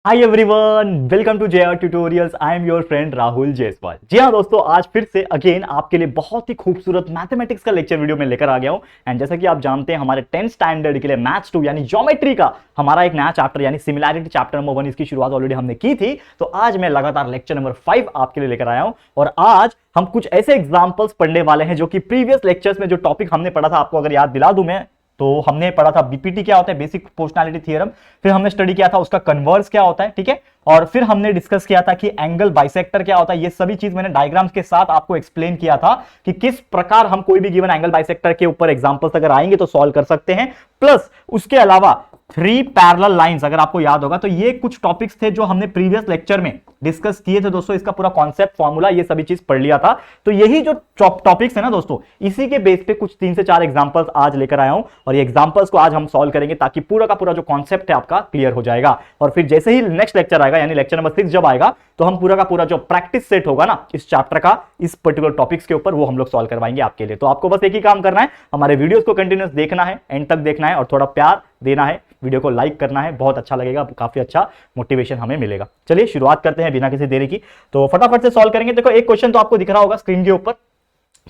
Hi everyone, welcome to JR tutorials. I am your friend Rahul Jaiswal. जी हाँ दोस्तों, आज फिर से अगेन आपके लिए बहुत ही खूबसूरत मैथमेटिक्स का लेक्चर वीडियो में लेकर आ गया हूं। एंड जैसा कि आप जानते हैं, हमारे 10th स्टैंडर्ड के लिए मैथ्स 2 यानी ज्योमेट्री का हमारा एक नया चैप्टर यानी सिमिलैरिटी चैप्टर नंबर 1 इसकी शुरुआत ऑलरेडी हमने की थी। तो आज मैं लगातार लेक्चर नंबर 5 आपके लिए लेकर आया हूं और आज हम कुछ ऐसे एग्जाम्पल्स पढ़ने वाले हैं जो कि प्रीवियस लेक्चर्स में जो टॉपिक हमने पढ़ा था, आपको अगर याद दिला दूं मैं, तो हमने पढ़ा था बीपीटी क्या होता है, बेसिक प्रोपोर्शनैलिटी थ्योरम। फिर हमने स्टडी किया था उसका कन्वर्स क्या होता है, ठीक है। और फिर हमने डिस्कस किया था कि एंगल बाइसेक्टर क्या होता है। ये सभी चीज मैंने डायग्राम्स के साथ आपको एक्सप्लेन किया था कि किस प्रकार हम कोई भी गिवन एंगल बाइसेक्टर के ऊपर एग्जांपल्स अगर आएंगे तो सॉल्व कर सकते हैं। प्लस उसके अलावा 3 पैरेलल लाइंस, अगर आपको याद होगा तो ये कुछ टॉपिक्स थे जो हमने प्रीवियस लेक्चर में डिस्कस किए थे दोस्तों। इसका पूरा कॉन्सेप्ट, फॉर्मूला, ये सभी चीज पढ़ लिया था। तो यही जो टॉपिक्स है ना दोस्तों, इसी के बेस पे कुछ 3 से 4 एग्जांपल्स आज लेकर आया हूं और ये एग्जांपल्स को आज हम सॉल्व करेंगे ताकि पूरा का पूरा जो कॉन्सेप्ट है आपका क्लियर हो जाएगा। और फिर जैसे ही नेक्स्ट लेक्चर आएगा यानी लेक्चर नंबर 6 जब आएगा तो हम पूरा का पूरा जो प्रैक्टिस सेट होगा ना इस चैप्टर का, इस पर्टिकुलर टॉपिक्स के ऊपर, वो हम लोग सॉल्व करवाएंगे आपके लिए। तो आपको बस एक ही काम करना है, हमारे वीडियोस को कंटिन्यूस देखना है, एंड तक देखना है और थोड़ा प्यार देना है, वीडियो को लाइक करना है, बहुत अच्छा लगेगा, काफी अच्छा मोटिवेशन हमें मिलेगा। चलिए शुरुआत करते हैं बिना किसी देरी की। तो फटाफट से सॉल्व करेंगे। देखो एक क्वेश्चन तो आपको दिख रहा होगा स्क्रीन के ऊपर,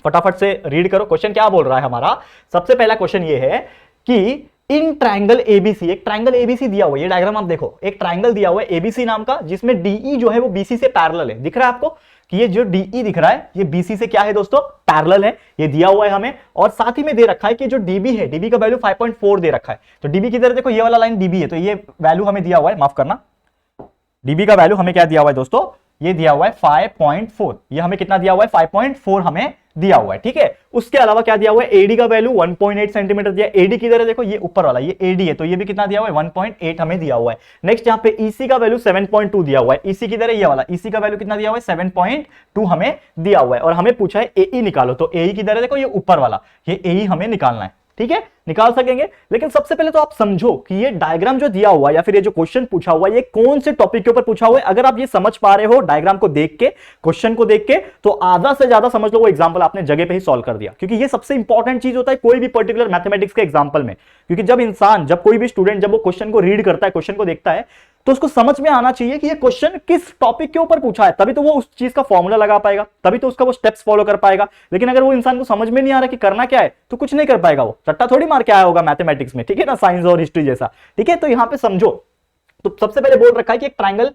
फटाफट से रीड करो। क्वेश्चन क्या बोल रहा है हमारा? सबसे पहला क्वेश्चन ये है कि इन ट्रायंगल एबीसी, एक ट्रायंगल एबीसी दिया हुआ है, ये डायग्राम आप देखो, एक ट्रायंगल दिया हुआ है एबीसी नाम का, जिसमें डीई जो है वो बीसी से पैरेलल है। दिख रहा है आपको कि ये जो डीई दिख रहा है ये बीसी से क्या है दोस्तों? पैरेलल है। ये दिया हुआ है हमें और साथ ही में दे रखा है कि जो डीबी है, डीबी का वैल्यू 5.4 दे रखा है। तो डीबी की तरह देखो, ये वाला लाइन डीबी है, तो ये वैल्यू हमें दिया हुआ है, माफ करना, डीबी का वैल्यू हमें क्या दिया हुआ है दोस्तों? ये दिया हुआ है 5.4। ये हमें कितना दिया हुआ है? 5.4 हमें दिया हुआ है, ठीक है। उसके अलावा क्या दिया हुआ है? एडी का वैल्यू 1.8 सेंटीमीटर दिया। एडी की तरह देखो, ये ऊपर वाला ये एडी है, तो ये भी कितना दिया हुआ है? 1.8 हमें दिया हुआ है। नेक्स्ट यहाँ पे ईसी का वैल्यू 7.2 दिया हुआ है। ईसी की तरह ये वाला ईसी का वैल्यू कितना दिया हुआ है? 7.2 हमें दिया हुआ है। और हमें पूछा है एई निकालो, तो एई की तरह देखो ये ऊपर वाला, ये एई हमें निकालना है, ठीक है, निकाल सकेंगे। लेकिन सबसे पहले तो आप समझो कि ये डायग्राम जो दिया हुआ है या फिर ये जो क्वेश्चन पूछा हुआ है, ये कौन से टॉपिक के ऊपर पूछा हुआ है। अगर आप ये समझ पा रहे हो डायग्राम को देख के, क्वेश्चन को देख के, तो आधा से ज्यादा समझ लो वो एग्जांपल आपने जगह पे ही सॉल्व कर दिया। क्योंकि ये सबसे इंपॉर्टेंट चीज होता है कोई भी पर्टिकुलर मैथमेटिक्स के एग्जांपल में। क्योंकि जब कोई भी स्टूडेंट जब वो क्वेश्चन को रीड करता है, क्वेश्चन को देखता है, तो उसको समझ में आना चाहिए कि ये क्वेश्चन किस टॉपिक के ऊपर पूछा है, तभी तो वो उस चीज का फॉर्मूला लगा पाएगा, तभी तो उसका वो स्टेप्स फॉलो कर पाएगा। लेकिन अगर वो इंसान को समझ में नहीं आ रहा कि करना क्या है, तो कुछ नहीं कर पाएगा, वो रट्टा थोड़ी मार के आया होगा मैथमेटिक्स में, ठीक है ना, साइंस और हिस्ट्री जैसा, ठीक है। तो यहां पे समझो, तो सबसे पहले बोल रखा है कि एक ट्रायंगल,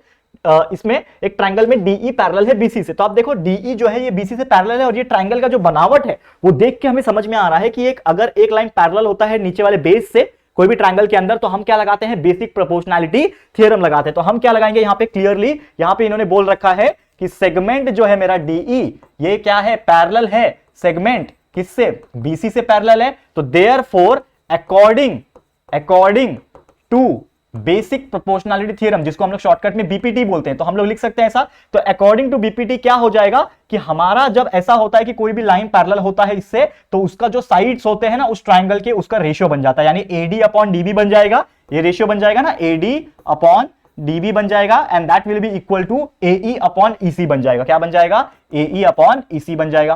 इसमें एक ट्रायंगल में डीई पैरेलल है बीसी से। तो आप देखो डीई जो है ये बीसी से पैरेलल है और ये ट्रायंगल का जो बनावट है वो देख के हमें समझ में आ रहा है कि अगर एक लाइन पैरेलल होता है नीचे वाले बेस से कोई भी ट्रायंगल के अंदर, तो हम क्या लगाते हैं? बेसिक प्रोपोर्शनैलिटी थ्योरम लगाते हैं। तो हम क्या लगाएंगे यहां पे? क्लियरली यहां पे इन्होंने बोल रखा है कि सेगमेंट जो है मेरा डीई, ये क्या है? पैरेलल है। सेगमेंट किससे? बीसी से पैरेलल है। तो therefore according to basic proportionality theorem, जिसको हम लोग शॉर्टकट में बीपीटी बोलते हैं, तो हम लोग लिख सकते हैं ऐसा। तो अकॉर्डिंग टू बीपीटी क्या हो जाएगा कि हमारा जब ऐसा होता है कि कोई भी लाइन पैरेलल होता है इससे, तो उसका जो साइड्स होते हैं ना उस ट्रायंगल के, उसका रेशियो बन जाता है, यानी एडी अपॉन डीबी बन जाएगा। ये रेशियो बन जाएगा ना, एडी अपॉन डीबी बन जाएगा, and that will be equal to AE upon EC बन जाएगा। क्या बन जाएगा? एई अपॉन ईसी बन जाएगा।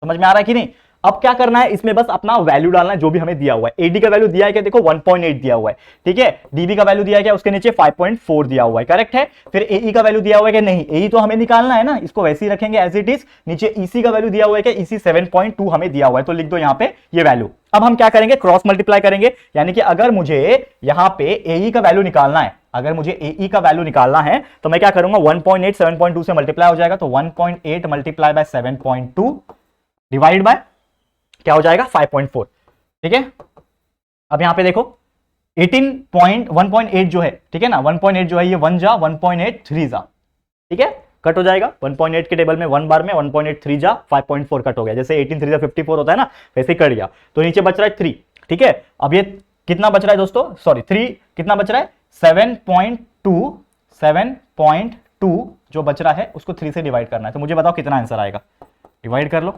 समझ में आ रहा है कि नहीं? अब क्या करना है, इसमें बस अपना वैल्यू डालना है जो भी हमें दिया हुआ है। एडी का वैल्यू दिया है क्या? देखो 1.8 दिया हुआ है, ठीक है। डीबी का वैल्यू दिया है क्या? उसके नीचे 5.4 दिया हुआ है, करेक्ट है। फिर एई का वैल्यू दिया हुआ है कि नहीं? एई तो हमें निकालना है ना, इसको वैसे ही रखेंगे एज इट इज। नीचे ईसी का वैल्यू दिया हुआ है क्या? ईसी 7.2 हमें दिया हुआ है, तो लिख दो यहां पे ये वैल्यू। अब हम क्या करेंगे? क्रॉस मल्टीप्लाई करेंगे, यानी कि अगर मुझे यहां पे एई का वैल्यू निकालना है, अगर मुझे एई का वैल्यू निकालना है तो मैं क्या करूंगा? 1.8 7.2 से मल्टीप्लाई हो जाएगा, तो 1.8 मल्टीप्लाई बाय 7.2 डिवाइड बाय क्या हो जाएगा? 5.4, ठीक है। अब यहां पे देखो 1.8 जो है, ठीक है ना, 1.8 जो है ये 1 जा 1.8 3 जा, ठीक है, कट हो जाएगा। 1.8 के टेबल में 1 बार में 1.8 3 जा 5.4 कट हो गया। जैसे 18 3 जा 54 होता है ना, वैसे कट गया। तो नीचे बच रहा है 3, ठीक है। अब ये कितना बच रहा है दोस्तों? सॉरी 3 कितना बच रहा है? 7.2 जो बच रहा है उसको 3 से डिवाइड करना है। तो मुझे बताओ कितना आंसर आएगा? डिवाइड कर लो,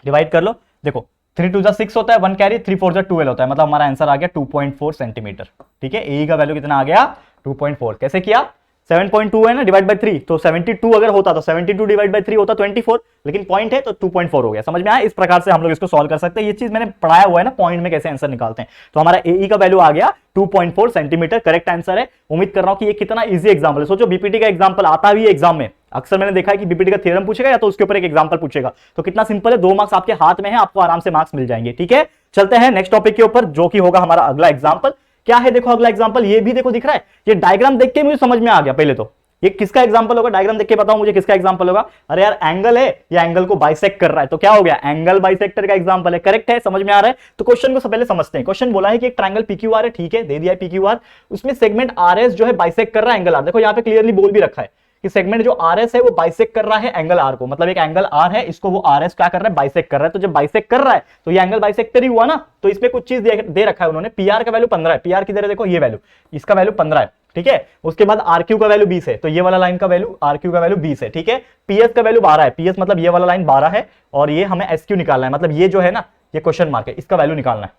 डिवाइड कर लो। देखो 3 2 6 होता है, 1 कैरी, 3 4 12 होता है, मतलब हमारा आंसर आ गया 2.4 सेंटीमीटर, ठीक है। ए का वैल्यू कितना आ गया? 2.4। कैसे किया? 7.2 है ना डिवाइड बाय 3, तो 72 अगर होता तो 72 डिवाइड बाय 3 होता 24, लेकिन पॉइंट है तो 2.4 हो गया। समझ में आया? इस प्रकार से हम लोग इसको सॉल्व कर सकते हैं। ये चीज मैंने पढ़ाया हुआ है ना पॉइंट में कैसे आंसर निकालते हैं। तो हमारा एई का वैल्यू आ गया 2.4 सेंटीमीटर, करेक्ट आंसर है। उम्मीद कर रहा हूं कि ये कितना इजी एग्जाम्पल है। सोचो बीपीटी का एग्जाम्पल आता भी एग्जाम में, अक्सर मैंने देखा है कि बीपीटी का थ्योरम पूछेगा या तो उसके ऊपर एक एग्जांपल पूछेगा, तो कितना सिंपल है, 2 मार्क्स आपके हाथ में है, आपको आराम से मार्क्स मिल जाएंगे। ठीक है, चलते हैं नेक्स्ट टॉपिक के ऊपर, जो कि होगा हमारा अगला एग्जांपल। क्या है देखो अगला एग्जांपल, ये भी देखो दिख रहा है, ये डायग्राम देख के मुझे समझ में आ गया। पहले तो ये किसका एग्जांपल होगा, डायग्राम देख के बताओ मुझे किसका एग्जांपल होगा। अरे यार एंगल है, ये एंगल को बाइसेक्ट कर रहा है, तो क्या हो गया, एंगल बाइसेक्टर का एग्जांपल है। करेक्ट है, समझ में आ रहा है। तो क्वेश्चन को पहले समझते हैं। क्वेश्चन बोला है कि एक ट्रायंगल पीक्यूआर है, ठीक है, दे दिया है पीक्यूआर, उसमें सेगमेंट आरएस जो है बाइसेक्ट कर रहा है एंगल आर। देखो यहाँ पे क्लियरली बोल भी रखा है कि सेगमेंट जो आरएस है वो बाइसेक्ट कर रहा है एंगल आर को, मतलब एक एंगल आर है, इसको वो आरएस क्या कर रहा है, बाइसेक्ट कर रहा है। तो जब बाइसेक्ट कर रहा है तो ये एंगल बाइसेक्टर ही हुआ ना। तो इसमें कुछ चीज दे रखा है उन्होंने, पीआर का वैल्यू 15 है, पीआर की तरह देखो ये वैल्यू, इसका वैल्यू 15 है, ठीक है। उसके बाद आरक्यू का वैल्यू 20 है, तो ये वाला लाइन का वैल्यू आरक्यू का वैल्यू 20 है, ठीक है। पीएस का वैल्यू 12 है, पीएस मतलब ये वाला लाइन 12 है, और ये हमें एसक्यू निकालना है, मतलब ये जो है ना ये क्वेश्चन मार्क है, इसका वैल्यू निकालना है।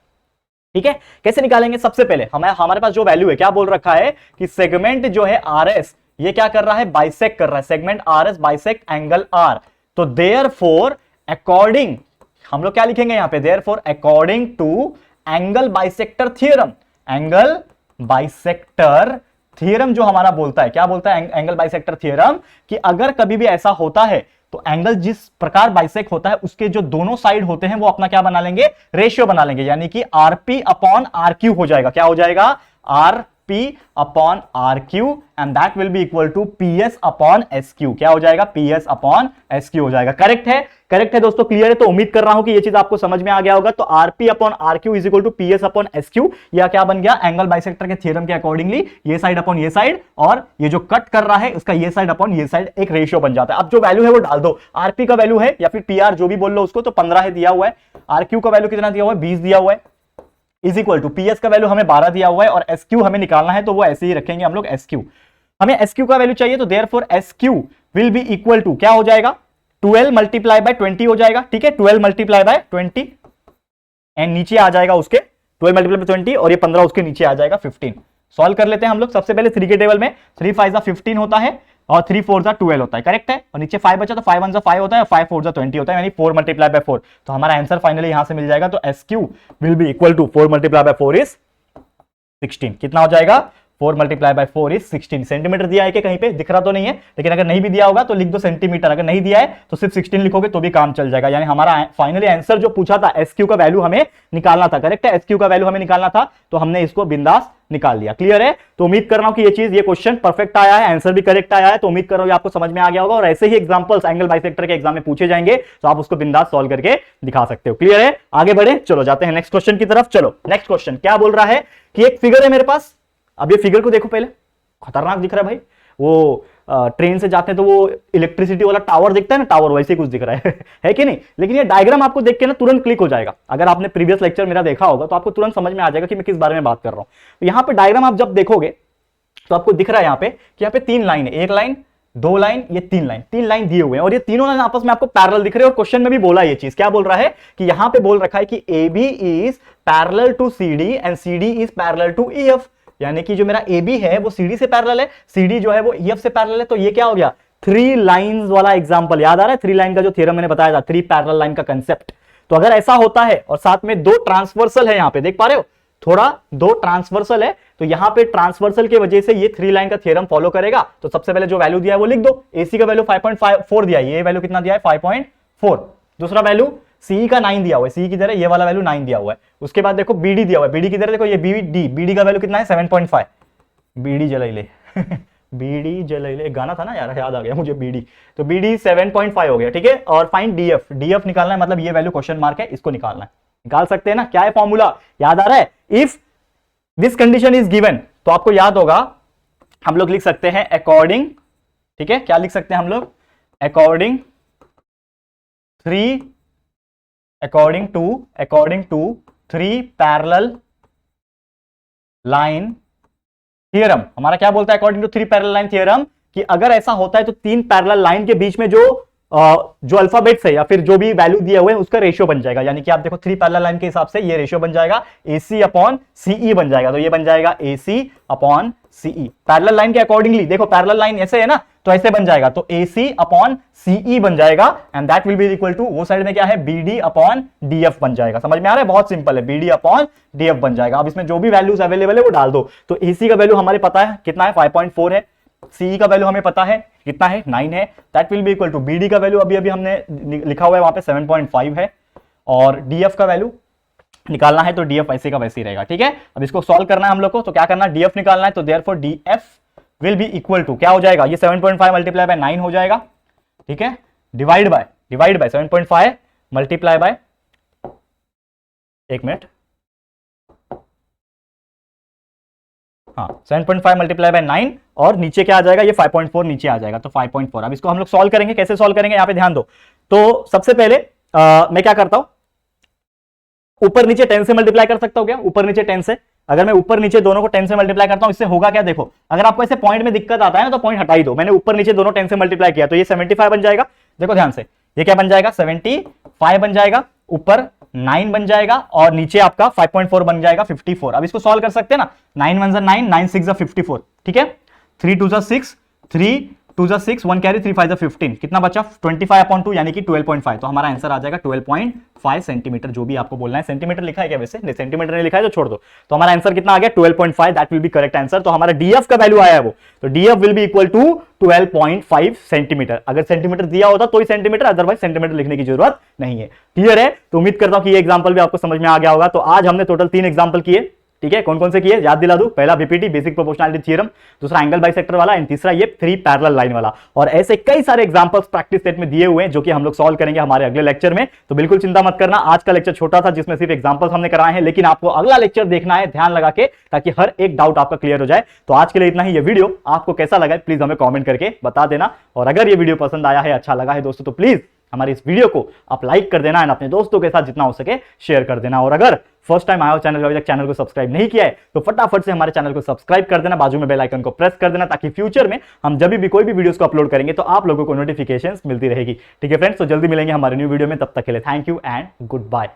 ठीक है, कैसे निकालेंगे, सबसे पहले हमारे पास जो वैल्यू है, क्या बोल रखा है कि सेगमेंट जो है आरएस ये क्या कर रहा है, बाइसेक्ट कर रहा है, segment RS bisect angle R. तो देयरफॉर अकॉर्डिंग, हम लोग क्या लिखेंगे यहां पे, therefore according to angle bisector theorem, angle bisector theorem जो हमारा बोलता है, क्या बोलता है एंगल बाइसेक्टर थ्योरम, कि अगर कभी भी ऐसा होता है तो एंगल जिस प्रकार बाइसेक्ट होता है उसके जो दोनों साइड होते हैं वो अपना क्या बना लेंगे, रेशियो बना लेंगे, यानी कि आरपी अपॉन आरक्यू हो जाएगा। क्या हो जाएगा, RP upon RQ, and that will be equal to PS upon SQ. क्या हो जाएगा, पीएस अपॉन एसक्यू हो जाएगा। करेक्ट है, करेक्ट है दोस्तों, क्लियर है। तो उम्मीद कर रहा हूं कि ये चीज आपको समझ में आ गया होगा। तो RP upon RQ is equal to PS upon SQ, या क्या बन गया, एंगल बाइसेक्टर के थ्योरम के अकॉर्डिंगली ये साइड अपॉन ये साइड, और ये जो कट कर रहा है उसका ये साइड अपॉन ये साइड एक रेशियो बन जाता है। अब जो वैल्यू है वो डाल दो, आरपी का वैल्यू है या फिर पीआर जो भी बोल लो उसको, तो 15 है दिया हुआ है, आरक्यू का वैल्यू कितना दिया हुआ है, 20 दिया हुआ है, इज इक्वल टू पीएस का वैल्यू हमें 12 दिया हुआ है, और एसक्यू हमें निकालना है तो वो ऐसे ही रखेंगे हम लोग, एसक्यू हमें एसक्यू का वैल्यू चाहिए, तो therefore SQ will be equal to क्या हो जाएगा, 12 मल्टीप्लाई बाय 20 हो जाएगा, ठीक है, 12 मल्टीप्लाई बाय 20, एंड नीचे आ जाएगा उसके 12 मल्टीप्लाई बाय 20, और ये 15 उसके नीचे आ जाएगा 15। सॉल्व कर लेते हैं हम लोग। सबसे पहले 3 के टेबल में 3 5 15 होता है, और 3 4 12 होता है, करेक्ट है। और नीचे 5 बचा तो 5 1 5 होता है, और 5 4 20 होता है, यानी 4 मल्टीप्लाई बाय 4। तो हमारा आंसर फाइनली यहां से मिल जाएगा। तो SQ will be equal to 4 multiply by 4 is 16। कितना हो जाएगा, 4 मल्टीप्लाई बाय 4 इज 16। सेंटीमीटर दिया है कि कहीं पे दिख रहा तो नहीं है, लेकिन अगर नहीं भी दिया होगा तो लिख दो सेंटीमीटर, अगर नहीं दिया है तो सिर्फ 16 लिखोगे तो भी काम चल जाएगा। यानी हमारा फाइनली आंसर जो पूछा था, एसक्यू का वैल्यू हमें निकालना था, करेक्ट है, एसक्यू का वैल्यू हमें निकालना था, तो हमने इसको बिंदास निकाल लिया। क्लियर है। तो उम्मीद कर रहा हूं कि ये चीज, ये क्वेश्चन परफेक्ट आया है, आंसर भी करेक्ट आया है, तो उम्मीद कर रहा हूं आपको समझ में आ गया होगा। और ऐसे ही एग्जांपल्स एंगल बाइसेक्टर के एग्जाम में पूछे जाएंगे, तो आप उसको बिंदास सॉल्व करके दिखा सकते हो। क्लियर है, आगे बढ़े, चलो जाते हैं नेक्स्ट क्वेश्चन की तरफ। चलो नेक्स्ट क्वेश्चन क्या बोल रहा है कि एक फिगर है मेरे पास। अब ये फिगर को देखो, पहले खतरनाक दिख रहा है भाई, वो ट्रेन से जाते हैं तो वो इलेक्ट्रिसिटी वाला टावर दिखता है ना, टावर वैसे कुछ दिख रहा है कि नहीं। लेकिन ये डायग्राम आपको देख के ना तुरंत क्लिक हो जाएगा। अगर आपने प्रीवियस लेक्चर मेरा देखा होगा तो आपको तुरंत समझ में आ जाएगा कि मैं किस बारे में बात कर रहा हूं। तो यहाँ पे डायग्राम आप जब देखोगे तो आपको दिख रहा है यहाँ पे कि यहाँ पे 3 लाइन है, 1 लाइन 2 लाइन, ये 3 लाइन, 3 लाइन दिए हुए हैं, और ये तीनों लाइन आपस में आपको पैरेलल दिख रहे हैं। और क्वेश्चन में भी बोला ये चीज, क्या बोल रहा है कि यहाँ पे बोल रखा है कि AB is parallel to CD and CD is parallel to EF, यानी कि जो मेरा AB है वो CD से पैरेलल है, CD जो है वो EF से पैरेलल है। तो ये क्या हो गया, 3 लाइंस वाला एग्जांपल, याद आ रहा है 3 लाइन का जो थ्योरम मैंने बताया था, 3 पैरेलल लाइन का कंसेप्ट। तो अगर ऐसा होता है और साथ में 2 ट्रांसवर्सल है, यहां पे देख पा रहे हो थोड़ा 2 ट्रांसवर्सल है, तो यहां पे ट्रांसवर्सल की वजह से ये 3 लाइन का थ्योरम फॉलो करेगा। तो सबसे पहले जो वैल्यू दिया है वो लिख दो, AC का वैल्यू 5.4 दिया है, ये वैल्यू कितना दिया है 5.4, दूसरा वैल्यू CE का 9 दिया हुआ है, CE की तरह ये वाला वैल्यू 9 दिया हुआ है। उसके बाद देखो BD दिया हुआ है, BD की तरह देखो ये BD का वैल्यू कितना है 7.5, BD जलाइले BD जलाइले गाना था ना यार, याद आ गया मुझे BD, तो BD 7.5 हो गया, ठीक है। और फाइंड DF निकालना है, मतलब ये वैल्यू क्वेश्चन मार्क है, इसको निकालना है, निकाल सकते हैं ना। क्या है फॉर्मूला, याद आ रहा है, if this condition is given, तो आपको याद होगा हम लोग लिख सकते हैं अकॉर्डिंग, ठीक है, क्या लिख सकते हैं हम लोग, according to 3 parallel line theorem. हमारा क्या बोलता है according to 3 parallel line theorem, कि अगर ऐसा होता है तो 3 पैरेलल लाइन के बीच में जो जो अल्फाबेट्स है या फिर जो भी वैल्यू दिए हुए हैं उसका रेशियो बन जाएगा। यानी कि आप देखो 3 पैरेलल लाइन के हिसाब से ये रेशियो बन जाएगा, AC अपॉन CE बन जाएगा। तो ये बन जाएगा AC upon CE parallel line के अकॉर्डिंगली। देखो पैरेलल लाइन ऐसे है ना, तो ऐसे बन जाएगा, तो AC अपॉन CE बन जाएगा and that will be equal to, वो साइड में क्या है, BD अपॉन DF बन जाएगा। समझ में आ रहा है? बहुत सिंपल है, BD अपॉन DF बन जाएगा। अब इसमें जो भी वैल्यूज अवेलेबल है वो डाल दो। तो AC का वैल्यू हमारे पता है कितना है, 5.4 है। CE का वैल्यू हमें पता है कितना है, 9 है। That will be equal to, BD का वैल्यू अभी अभी हमने लिखा हुआ है वहां पे 7.5 है, और DF का वैल्यू निकालना है तो DF ऐसे का वैसे ही रहेगा। ठीक है, अब इसको सॉल्व करना है हम लोग को, तो क्या करना है, DF निकालना है। तो therefore DF will be equal to क्या हो जाएगा, ये 7.5 मल्टीप्लाई बाय 9 हो जाएगा। ठीक है, डिवाइड बाय 7.5 मल्टीप्लाई बाय, एक मिनट, हाँ 7.5 मल्टीप्लाई बाय 9 और नीचे क्या आ जाएगा, ये 5.4 नीचे आ जाएगा, तो 5.4। अब इसको हम लोग सॉल्व करेंगे, कैसे सॉल्व करेंगे यहां पे ध्यान दो। तो सबसे पहले मैं क्या करता हूं, ऊपर नीचे 10 से मल्टीप्लाई कर सकता हूं क्या, ऊपर नीचे 10 से। अगर मैं ऊपर नीचे दोनों को 10 से मल्टीप्लाई करता हूं, इससे होगा क्या, देखो अगर आपको ऐसे पॉइंट में दिक्कत आता है ना तो पॉइंट हटा ही दो। मैंने ऊपर नीचे दोनों 10 से मल्टीप्लाई किया तो ये 75 बन जाएगा। देखो ध्यान से, ये क्या बन जाएगा, 75 बन जाएगा, ऊपर 9 बन जाएगा और नीचे आपका 5.4 बन जाएगा 54। अब इसको सॉल्व कर सकते हैं ना, 9 1 9, 9 6 54। ठीक है, 3 2 6, 3 2 6, 1 कैरी, 3 5 15, कितना बचा, 25/2 यानी कि 12.5। तो हमारा आंसर आ जाएगा 12.5 सेंटीमीटर। जो भी आपको बोलना है, सेंटीमीटर लिखा है क्या, वैसे नहीं सेंटीमीटर नहीं लिखा है तो छोड़ दो। तो हमारा आंसर कितना आ गया, 12.5, that will B correct answer. तो हमारा DF का वैल्यू आया है वो, तो DF will be equal to 12.5 centimetre. अगर सेंटीमीटर दिया होता तो ही सेंटीमीटर, अदरवाइज सेंटीमीटर लिखने की जरूरत नहीं है। क्लियर है? तो उम्मीद करता हूं कि ये एग्जांपल भी आपको समझ में आ गया होगा। तो आज हमने टोटल 3 एग्जांपल किए। ठीक है, कौन कौन से किए याद दिला दूं, पहला BPT बेसिक प्रोपोर्शनलिटी थ्योरम, दूसरा एंगल बाइसेक्टर वाला, एंड तीसरा ये 3 पैरेलल लाइन वाला। और ऐसे कई सारे एग्जांपल्स प्रैक्टिस सेट में दिए हुए हैं जो कि हम लोग सॉल्व करेंगे हमारे अगले लेक्चर में। तो बिल्कुल चिंता मत करना, आज का लेक्चर छोटा था जिसमें सिर्फ एग्जांपल्स हमने कराए हैं, लेकिन आपको अगला लेक्चर देखना है ध्यान लगा के, ताकि हर एक डाउट आपका क्लियर हो जाए। तो आज के लिए इतना ही। ये वीडियो आपको कैसा लगा प्लीज हमें कॉमेंट करके बता देना, और अगर ये वीडियो पसंद आया है, अच्छा लगा है दोस्तों, तो प्लीज हमारी इस वीडियो को आप लाइक कर देना एंड अपने दोस्तों के साथ जितना हो सके शेयर कर देना। और अगर फर्स्ट टाइम आया हो चैनल, अभी तक चैनल को सब्सक्राइब नहीं किया है तो फटाफट से हमारे चैनल को सब्सक्राइब कर देना, बाजू में बेल आइकन को प्रेस कर देना, ताकि फ्यूचर में हम जब भी कोई भी वीडियोस को अपलोड करेंगे तो आप लोगों को नोटिफिकेशंस मिलती रहेगी। ठीक है फ्रेंड्स, तो जल्दी मिलेंगे हमारे न्यू वीडियो में, तब तक के लिए thank you and good bye.